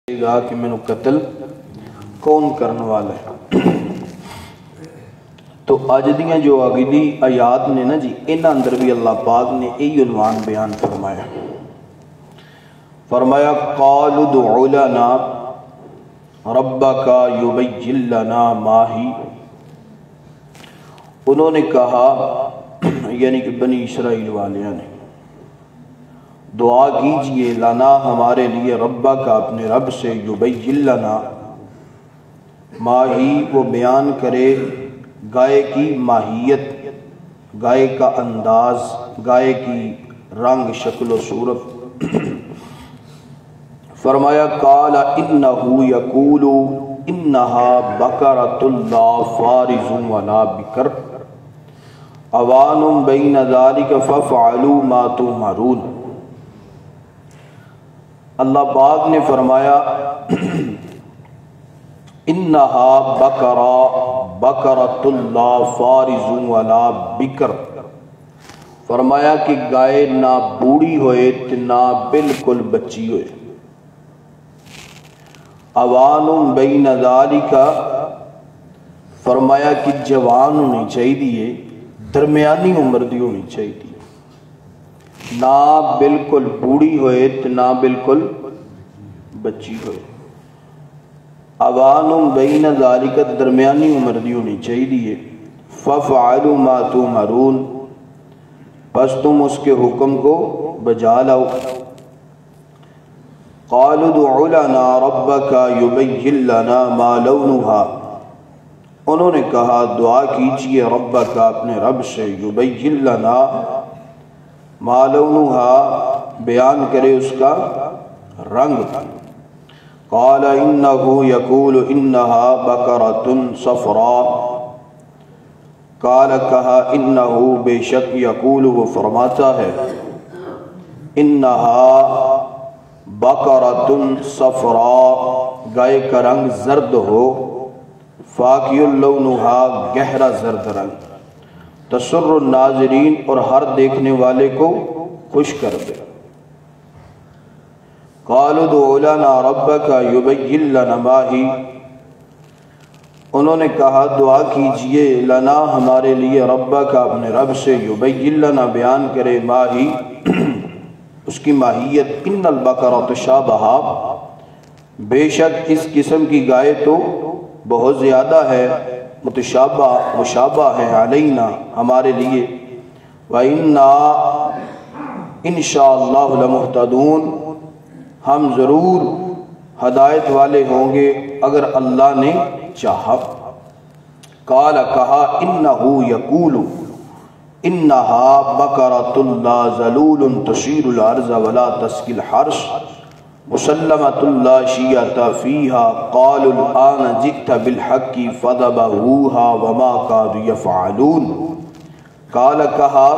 گا کہ میں نے قتل کون کرنے والا ہے۔ تو اج دیاں جو اگلی آیات نے نا جی انہاں اندر بھی اللہ پاک نے یہی عنوان بیان فرمایا قالوا ادع لنا ربک یبین لنا ما ہی۔ انہوں نے کہا یعنی کہ بنی اسرائیل والیاں نے دعا کیجئے لنا ہمارے لیے ربا کا اپنے رب سے یبین لنا ما ہی، وہ بیان کرے گائے کی ماہیت، گائے کا انداز، گائے کی رنگ شکل و صورت۔ فرمایا قال انہ یقول انہا بقرۃ لا فارض ولا بکر اوان بین ذلک فافعلوا ما تؤمرون۔ اللہ پاک نے فرمایا انہا بقرۃ لا فارض ولا بکر، فرمایا کہ گائے نہ بوڑھی ہوئے تے نہ بالکل بچی ہوئے۔ اوان بین ذالک، فرمایا کہ جوان ہونی چاہیے، درمیانی عمر دی ہونی چاہیے، نہ بالکل بوڑھی ہوئے تے نہ بالکل بچی ہوئے۔ اوان بین ذالک، درمیانی عمر دی ہونی چاہیے۔ فافعلوا ما تؤمرون، پس تم اس کے حکم کو بجا لاؤ۔ قالوا ادع لنا ربک یبین لنا ما لونها، انہوں نے کہا دعا کیجئے ربک اپنے رب سے یبین لنا ما لونها، بیان کرے اس کا رنگ۔ قال انہ یقول انہا بقرۃ صفراء، قال کہا انہ بے شک یقول وہ فرماتا ہے انہا بقرۃ صفراء، گائے کا رنگ زرد ہو، فاقع لونها، گہرا زرد رنگ، تسر الناظرین، اور ہر دیکھنے والے کو خوش کر دے۔ قالوا ادع لنا ربک یبین لنا ما ہی، انہوں نے کہا دعا کیجئے لنا ہمارے لیے ربک اپنے رب سے یبین لنا، بیان کرے ما ہی، اس کی ماہیت۔ ان البقرۃ تشابہ، بے شک اس قسم کی گائے تو بہت زیادہ ہے، متشابہ مشابہ ہے، علینا ہمارے لیے، وَإِنَّا انشاءاللہ لَمُهْتَدُونَ، ہم ضرور ہدایت والے ہوں گے اگر اللہ نے چاہا۔ قال کہا انہ یقول انہا بقرۃ لا ذلول تثیر الارض ولا تسقی الحرث مسلمۃ لا شیۃ فیہا، قالوا الآن جئت بالحق فذبحوها وما كادوا يفعلون۔ قال کہا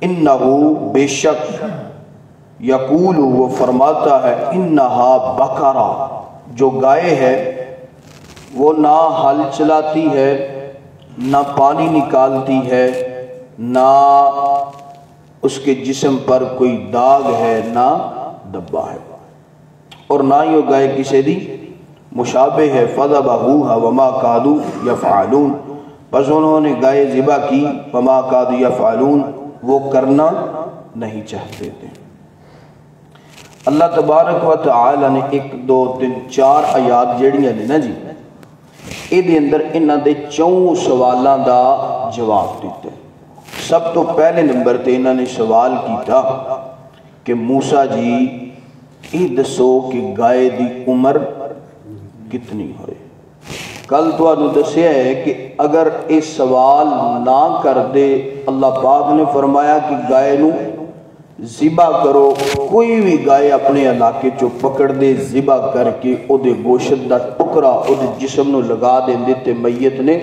انہ بے شک، یقول وہ فرماتا ہے، انہا بقرہ، جو گائے ہے وہ نہ ہل چلاتی ہے، نہ پانی نکالتی ہے، نہ اس کے جسم پر کوئی داغ ہے، نہ دبا ہے، اور نہ ہی وہ گائے کسی دی مشابہ ہے۔ فذبحوها وما كادوا يفعلون، پس انہوں نے گائے ذبح کی، وما كادوا يفعلون، وہ کرنا نہیں چاہتے تھے۔ اللہ تبارک و تعالی نے 1 2 3 4 آیات جڑیاں نے نا جی یہ اندر انہاں دے 4 سوالاں دا جواب دیتے۔ سب تو پہلے نمبر تے انہاں نے سوال کیتا کہ موسیٰ جی یہ دسو کہ گائے دی عمر کتنی ہوئے۔ کل تو انہوں دسیا ہے کہ اگر یہ سوال نہ کر دے، اللہ پاک نے فرمایا کہ گائے نو ذبح کرو، کوئی بھی گائے اپنے علاقے چو پکڑ دے، ذبح کر کے او دے گوشت دا ٹکرا او دے جسم نو لگا دیں دیتے، میت نے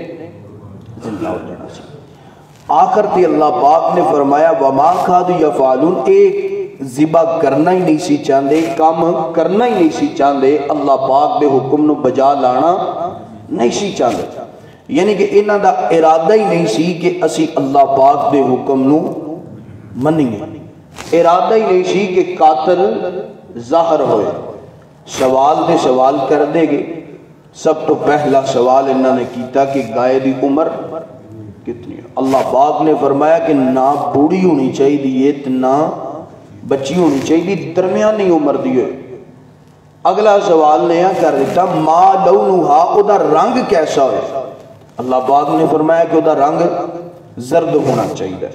زندہ ہو جانا سی۔ آخر تے اللہ پاک نے فرمایا وما كادوا يفعلون، ایک ذبح کرنا ہی نہیں سی چاندے، کام کرنا ہی نہیں سی چاندے، اللہ پاک دے حکم نو بجا لانا نہیں سی چاندے، یعنی کہ انہاں دا ارادہ ہی نہیں سی کہ اسی اللہ پاک دے حکم نو منیے، ارادہ ہی نہیں سی کہ قاتل ظاہر ہوئے۔ سوال دے سوال کر دے گے. سب تو پہلا سوال انہوں نے کیتا کہ گائے دی عمر کتنی ہے. اللہ پاک نے فرمایا کہ نہ بوڑھی ہونی چاہیے نہ بچی ہونی چاہیے، درمیانی عمر دی ہوئے. اگلا سوال نیا کر دیتا ما لونہا، او دا رنگ کیسا ہوئے. اللہ پاک نے فرمایا کہ او دا رنگ زرد ہونا چاہیے.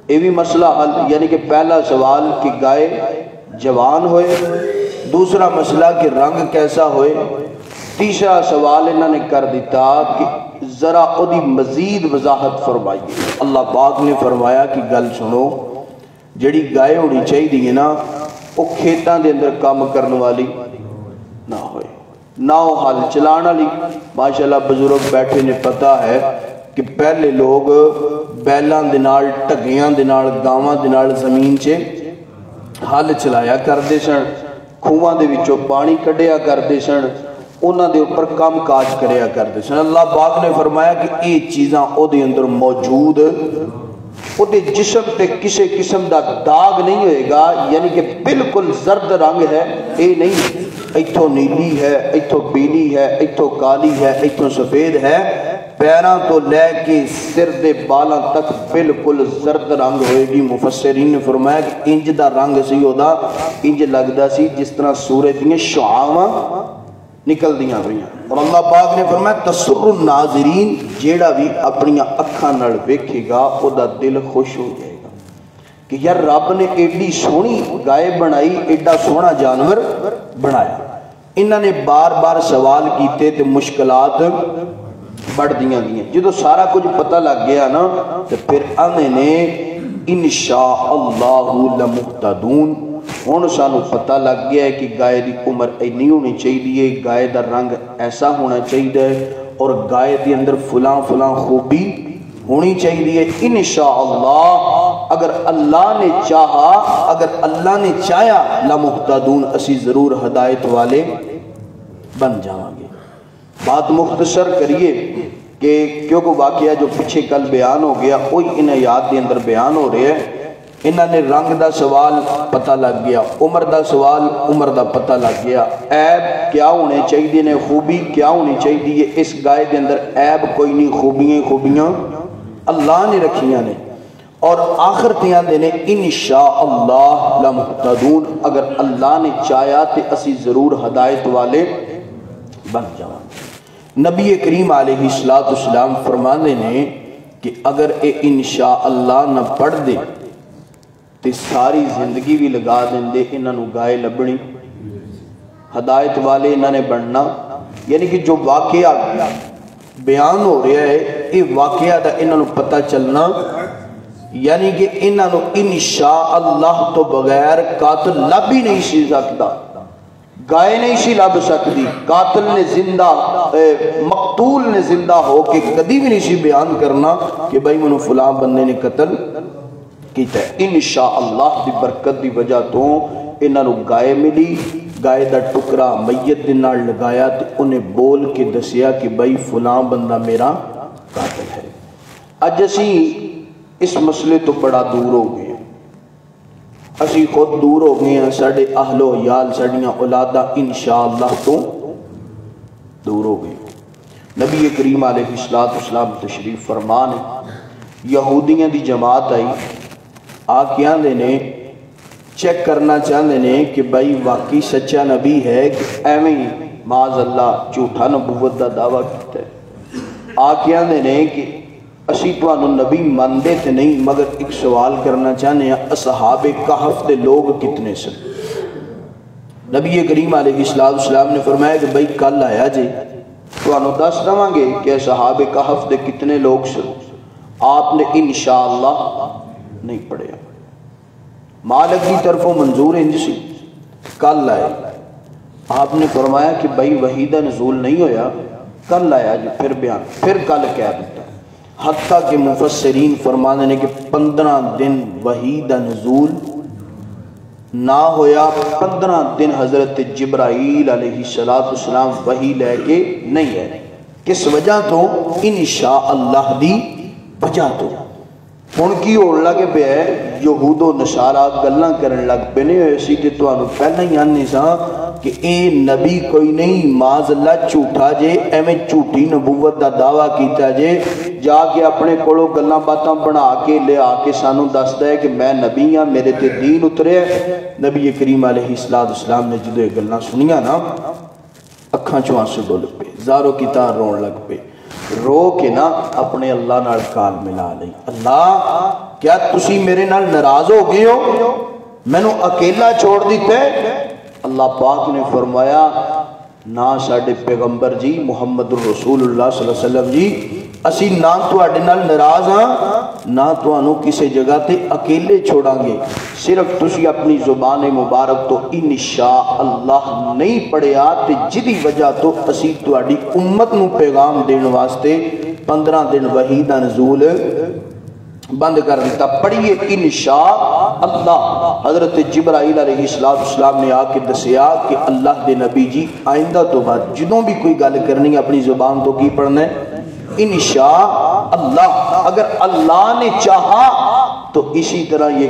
یہ بھی مسئلہ حل، یعنی کہ پہلا سوال کہ گائے جوان ہوئے، دوسرا مسئلہ کہ رنگ کیسا ہوئے، تیسرا سوال انہوں نے کر دیتا کہ ذرا او دی مزید وضاحت فرمائیے. اللہ پاک نے فرمایا کہ گل سنو، جڑی گائے ہونی چاہیے نا وہ کھیتاں دے اندر کام کرنے والی نہ ہوئے، نہ وہ ہل چلان والی. ماشاءاللہ بزرگ بیٹھے نے پتہ ہے کہ پہلے لوگ بیلاں دے نال ٹگیاں دے نال گاواں دے نال زمین چے ہل چلایا کردے سن، کھواں دے وچوں پانی کڈیا کردے سن، انہاں دے اوپر کام کاج کریا کردے سن. اللہ پاک نے فرمایا کہ یہ چیزاں او دے اندر موجود، او دے جسم تے کسے قسم دا داغ نہیں ہوئے گا، یعنی کہ بالکل زرد رنگ ہے. اے نہیں ایتھوں نیلی ہے، ایتھوں پیلی ہے، ایتھوں کالی ہے، ایتھوں سفید ہے. پیراں تو لے کے سر دے بالاں تک بالکل زرد رنگ ہوئے گی. مفسرین نے فرمایا کہ انج دا رنگ سی او دا، انج لگدا سی جس طرح سورج دیاں شعاواں نکل دیاں ہوئیاں. اور اللہ پاک نے فرمایا تسر الناظرین، جیڑا بھی اپنی اکھاں نال ویکھے گا او دا دل خوش ہو جائے گا کہ یار رب نے ایڈی سونی گائے بنائی، ایڈا سونا جانور بنایا. انہوں نے بار بار سوال کیتے تے مشکلات بڑھ دیاں گئیں. جدو سارا کچھ پتہ لگ گیا نا تو پھر آنے نے انشاءاللہ لمہتدون. ہن سانو پتہ لگ گیا ہے کہ گائے دی عمر اینی ہونی چاہیے، گائے دا رنگ ایسا ہونا چاہیے، اور گائے دی اندر فلاں فلاں خوبی ہونی چاہیے. انشاءاللہ اگر اللہ نے چاہا، اگر اللہ نے چاہیا لمہتدون، اسی ضرور ہدایت والے بن جاؤں گے. بات مختصر کریے کہ کیونکہ واقعہ جو پیچھے کل بیان ہو گیا وہی انہیں یاد دے اندر بیان ہو رہے ہیں. انہوں نے رنگ دا سوال پتہ لگ گیا، عمر دا سوال عمر دا پتہ لگ گیا، عیب کیا ہونے چاہیے نے، خوبی کیا ہونی چاہیے. اس گائے دے اندر عیب کوئی نہیں، خوبیاں اللہ نے رکھیاں نے. اور آخر تیاں دے نے انشاءاللہ لمہتدون، اگر اللہ نے چاہیا تے اسی ضرور ہدایت والے بن جاؤں. نبی کریم علیہ السلام فرمانے نے کہ اگر اے انشاءاللہ نہ پڑھ دے تے ساری زندگی بھی لگا دیں دے انہاں نو گائے لبنی، ہدایت والے انہاں نے بننا. یعنی کہ جو واقعہ بیان ہو رہا ہے یہ واقعہ دا انہاں نو پتہ چلنا، یعنی کہ انہاں نو انشاءاللہ تو بغیر قاتل لب ہی نہیں سی سکتا، گائے نہیں سی لب سکتی. قاتل نے زندہ مقتول نے زندہ ہو کے کدی بھی نہیں سی بیان کرنا کہ بھائی منو فلاں بندے نے قتل کیتا ہے. انشاءاللہ دی برکت دی وجہ تو انہاں نو گائے ملی. گائے دا ٹکرا میت دے نال لگایا تے انہیں بول کے دسیا کہ بھائی فلاں بندہ میرا قاتل ہے. اج اسی اس مسئلے تو بڑا دور ہو گئے، اسی خود دور ہو گئے ہیں، ساڑھے اہل و عیال ساڑھیاں اولادہ انشاءاللہ تو دور ہو گئے. نبی کریم علیہ السلام تشریف فرمان یہودیاں دی جماعت آئی، آکیاں دے نے چیک کرنا چاہتے ہیں کہ بھائی واقعی سچا نبی ہے کہ ایویں معاذ اللہ جھوٹا نبوت دا دعویٰ کیتا ہے. آکیاں دے نے کہ اسی توانو نبی مندے تے نہیں، مگر ایک سوال کرنا چاہنے ہیں اصحاب کہف دے لوگ کتنے سن. نبی کریم علیہ السلام نے فرمایا کہ بھائی کل آیا جی توانو دس دواں گے کہ اصحاب کہف دے کتنے لوگ سن. آپ نے انشاءاللہ نہیں پڑھیا، مالک کی طرفوں منظور انج سی. کل آئے، آپ نے فرمایا کہ بھائی وحی دا نزول نہیں ہویا، کل آیا جی پھر بیان، پھر کل کہہ دیتا. حتیٰ کہ مفسرین فرمانے نے کہ 15 دن وحی دا نزول نہ ہویا، 15 دن حضرت جبرائیل علیہ السلام وحی لے کے نہیں ہے. کس وجہ تو انشاءاللہ دی وجہ تو. ہن کی ہون لگ پیا ہے، یہود و نصارا گلاں کرن لگ پے نے، اسی تے تانوں پہلا ہی آنے سا کہ اے نبی کوئی نہیں، معاذ اللہ جھوٹا جے، ایویں جھوٹی نبوت دا دعویٰ کیتا جے، جا کے اپنے کولوں گلاں باتاں بنا کے لے آ کے سانوں دسدا ہے کہ میں نبی ہاں، میرے تے دین اترے ہے۔ نبی کریم علیہ السلام نے جدوں یہ گلاں سنیاں نا، اکھاں چوں آنسو ڈل پے، زاروں کی تار رون لگ پے، رو کے نا اپنے اللہ نال کال ملا لئی، اللہ کیا تسی میرے نال ناراض ہو گئے ہو، میں نو اکیلا چھوڑ دیتے؟ اللہ پاک نے فرمایا نہ ساڈے پیغمبر جی محمد الرسول اللہ صلی اللہ علیہ وسلم جی، اسی نہ تواڈے نال ناراض ہاں، نہ تانوں کسی جگہ تے اکیلے چھوڑاں گے، صرف تسی اپنی زبان مبارک تو انشاء اللہ نہیں پڑھیا تے جدی وجہ تو اسی تواڈی امت نو پیغام دین واسطے 15 دن وحی دا نزول بند کر دیتا۔ پڑھیے انشاء اللہ۔ حضرت جبرائیل علیہ السلام نے آ کے دسیا کہ اللہ دے نبی جی آئندہ تو بعد جدوں بھی کوئی گل کرنی اپنی زبان تو کی پڑھنا ہے انشاء اللہ، اگر اللہ نے چاہا تو اسی طرح یہ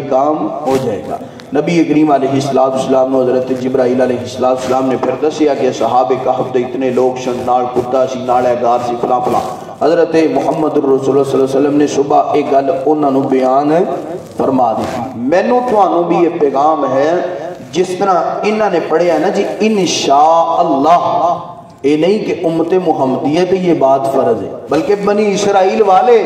کام ہو جائے گا۔ نبی کریم علیہ السلام نے حضرت جبرائیل علیہ السلام نے پھر دسیا کہ صحابہ کہف دے اتنے لوگ شن، نال کتا سی، نال گار سی، فلاں فلاں۔ حضرت محمد الرسول اللہ صلی اللہ علیہ وسلم نے صبح ایک گل انہاں نو بیان فرما دی، مینوں تانوں بھی یہ پیغام ہے جس طرح انہاں نے پڑھیا ہے نا جی انشاء اللہ، یہ نہیں کہ امت محمدیہ پہ یہ بات فرض ہے، بلکہ بنی اسرائیل والے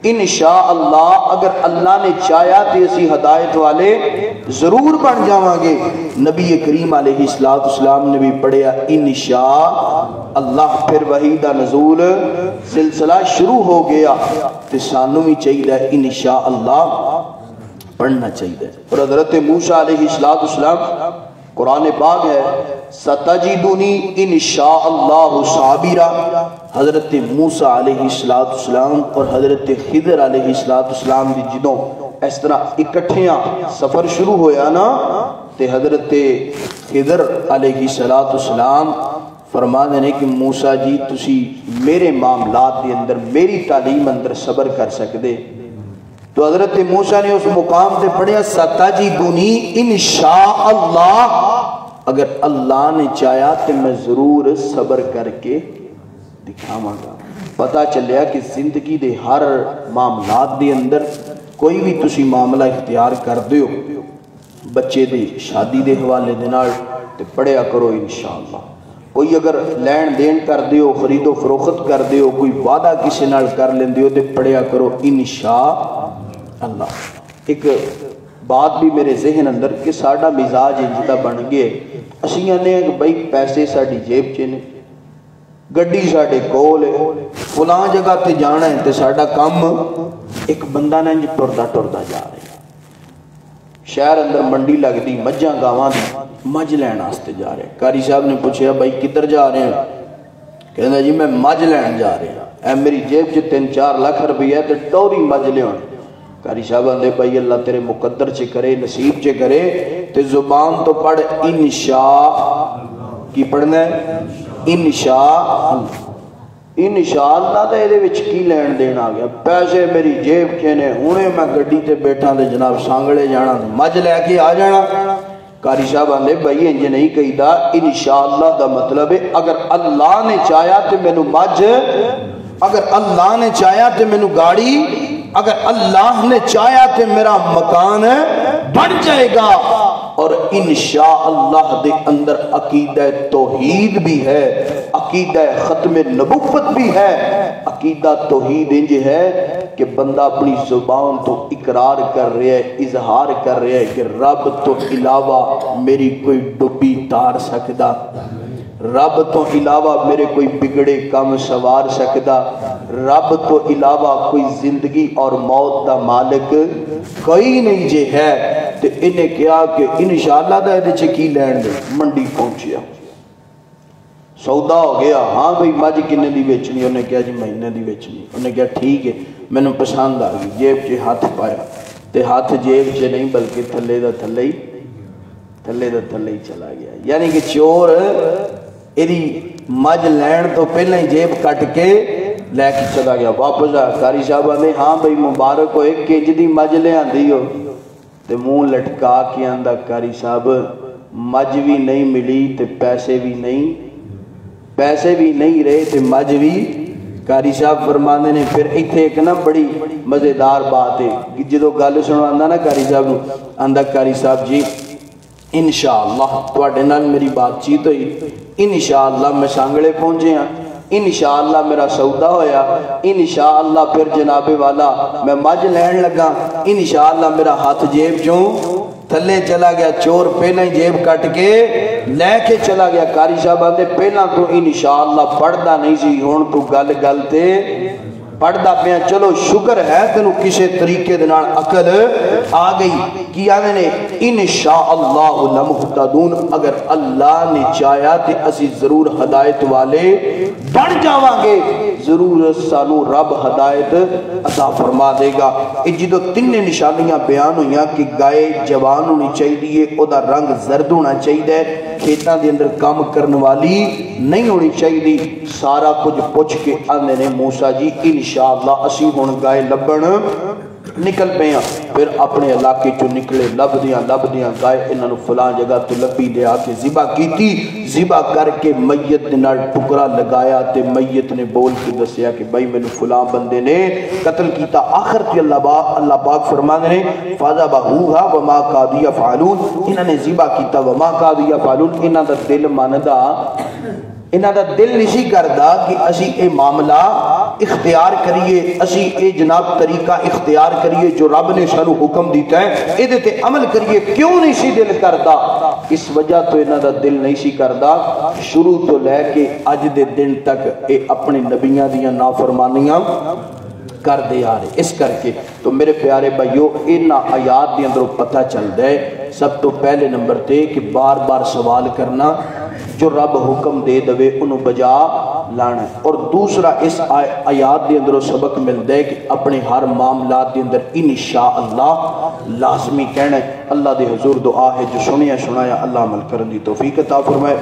انشاءاللہ اگر اللہ نے چاہیا تو اسی ہدایت والے ضرور بن جاواں گے۔ نبی کریم علیہ السلام نے بھی پڑھیا انشاءاللہ، پھر وحی دا نزول سلسلہ شروع ہو گیا، تو سانوں بھی چاہیے انشاءاللہ پڑھنا چاہیے۔ اور حضرت موسیٰ علیہ السلام قرآن پاک ہے ستجدنی انشاءاللہ صابرا، حضرت موسیٰ علیہ السلام اور حضرت خضر علیہ السلام دی جدوں اس طرح اکٹھیاں سفر شروع ہویا نا، تے حضرت خضر علیہ السلام فرما دینے کہ موسیٰ جی تسی میرے معاملات دے اندر میری تعلیم اندر صبر کر سکدے، تو حضرت موسیٰ نے اس مقام تے پڑھیا ستجدنی انشاءاللہ، اگر اللہ نے چاہیا تو میں ضرور صبر کر کے دکھاواں گا۔ پتہ چلیا کہ زندگی دے ہر معاملات دے اندر کوئی بھی تسی معاملہ اختیار کر دیو، بچے دے شادی دے حوالے دے نال تے پڑھیا کرو انشاءاللہ، کوئی اگر لین دین کر دیو، خرید و فروخت کر دیو، کوئی وعدہ کسی نال کر لین دیو تے پڑھیا کرو انشاءاللہ۔ ایک بات بھی میرے ذہن اندر کہ ساڑا مزاج انجدہ بن گئے، اسیاں نے کہ بھائی پیسے ساڑی جیب چنے، گڈی ساڑے کول ہے، فلاں جگہ تے جانا ہے تے ساڑا کم ایک بندہ نے ٹردا جا رہے ہیں، شہر اندر منڈی لگ دی، مجھاں گاواں دی مجھ لین آستے جا رہے ہیں۔ قاری صاحب نے پوچھا بھائی کدھر جا رہے ہیں؟ کہنا جی میں مجھ لین جا رہے ہیں، اے میری جیب چ 3-4 لاکھ روپیہ ہے تے ٹوری مجھ لے ہونے۔ قاری صاحب آندے بھائی اللہ تیرے مقدر چے کرے، نصیب چے کرے، تے زبان تو پڑھ انشاء، کی پڑھنا ہے انشاءاللہ۔ انشاءاللہ دا یہ دے وچ کی لین دین آ گیا، پیسے میری جیب چنے، ہونے میں گڈی تے بیٹھا دے جناب سانگڑے جانا، مجھ لے کے آ جانا۔ قاری صاحب آندے بھائی انج نہیں کہی دا، انشاءاللہ دا مطلب ہے اگر اللہ نے چاہیا تے مینوں مجھ، اگر اللہ نے چاہیا تے مینوں گاڑی، اگر اللہ نے چاہیا تے میرا مکان بن جائے گا۔ اور انشاءاللہ دے اندر عقیدہ توحید بھی ہے، عقیدہ ختم نبوت بھی ہے۔ عقیدہ توحید انج ہے کہ بندہ اپنی زبان تو اقرار کر رہا ہے، اظہار کر رہا ہے کہ رب تو علاوہ میری کوئی ڈبی تار سکدا، رب تو علاوہ میرے کوئی بگڑے کم سوار سکدا، رب تو علاوہ کوئی زندگی اور موت دا مالک کوئی نہیں جے ہے۔ تو انہیں کیا کہ انشاءاللہ دا ایدے چکی لین دے، منڈی پہنچیا، سودا ہو گیا، ہاں بھئی مجھ کنے دی بیچنی، انہیں کیا جی مہینے دی بیچنی، انہیں کیا ٹھیک ہے، میں نے پسند آ گئی، جیب چے ہاتھ پایا، تے ہاتھ جیب چے نہیں بلکہ تھلے دا تھلے ہی چلا گیا۔ یعنی کہ چور ایدی مجھ لین تو پہلے ہی جیب کٹ کے لے کے چلا گیا. واپس آیا قاری صاحب آدھے ہاں بھائی مبارک ہوئے کج دی مجھ لے آندی ہو. تے منہ لٹکا کے آندا قاری صاحب مجھ بھی نہیں ملی تے پیسے بھی نہیں رہے تے مجھ بھی. قاری صاحب فرماندے نے پھر ایتھے ایک نا بڑی مزیدار بات ہے جدو گل سنواندا نا قاری صاحب نو آندا قاری صاحب جی انشاءاللہ تواڈے نال میری بات چیت ہوئی, انشاءاللہ میں سانگڑے پہنچے ہاں, انشاءاللہ میرا سودا ہویا, انشاءاللہ پھر جناب والا میں مجھ لین لگا, انشاءاللہ میرا ہاتھ جیب چوں تھلے چلا گیا, چور پہلے ہی جیب کٹ کے لے کے چلا گیا. قاری صاحب آتے پہلا تو انشاءاللہ پڑھدا نہیں سی, ہون تو گل گل تے پڑھدا پیا, چلو شکر ہے تینوں کسے طریقے دے نال عقل آ گئی. کی آنے نے انشاءاللہ لمہتدون, اگر اللہ نے چاہیا تے اسی ضرور ہدایت والے بن جاواں گے, ضرور سانو رب ہدایت عطا فرما دے گا. جدو تین نشانیاں بیان ہوئیاں کہ گائے جوان ہونی چاہیے, او دا رنگ زرد ہونا چاہیے, کھیتاں دے اندر کام کرن والی نہیں ہونی چاہیے, سارا کچھ پوچھ کے آنے نے موسیٰ جی انشاءاللہ اسی ہون گائے لبن نکل پہ ہیں. پھر اپنے علاقے چو نکلے, لب دیاں گائے انہوں فلاں جگہ تو لبی لے آ کے ذبح کیتی, ذبح کر کے میت نال ٹکڑا لگایا تے میت نے بول کے دسیا کہ بھائی میں فلاں بندے نے قتل کیتا. آخر تے اللہ پاک فرمانے نے فَذَبَحُوهَا وَمَا كَادُوا يَفْعَلُونَ, انہوں نے ذبح کیتا وَمَا كَادُوا يَفْعَلُونَ, انہوں دا دل ماندا, انہوں دا دل نہیں کردا کہ اسی اے معاملہ اختیار کریے, اسی اے جناب طریقہ اختیار کریے جو رب نے سانو حکم دیتا ہے اے دے تے عمل کریے. کیوں نہیں سی دل کردا؟ اس وجہ تو انہوں دا دل نہیں سی کردا, شروع تو لے کے اج دے دن تک اے اپنے نبیاں دیاں نافرمانیاں کر دے آ رہے. اس کر کے تو میرے پیارے بھائیو انہاں آیات دے اندروں پتہ چلدا ہے سب تو پہلے نمبر تے کہ بار بار سوال کرنا, جو رب حکم دے دوے انہوں بجا لانا. اور دوسرا اس آیات دے اندر سبق ملتا ہے کہ اپنے ہر معاملات دے اندر انشاءاللہ لازمی کہنا ہے. اللہ دے حضور دعا ہے جو سنیا سنایا اللہ عمل کرن دی توفیق عطا فرمائے.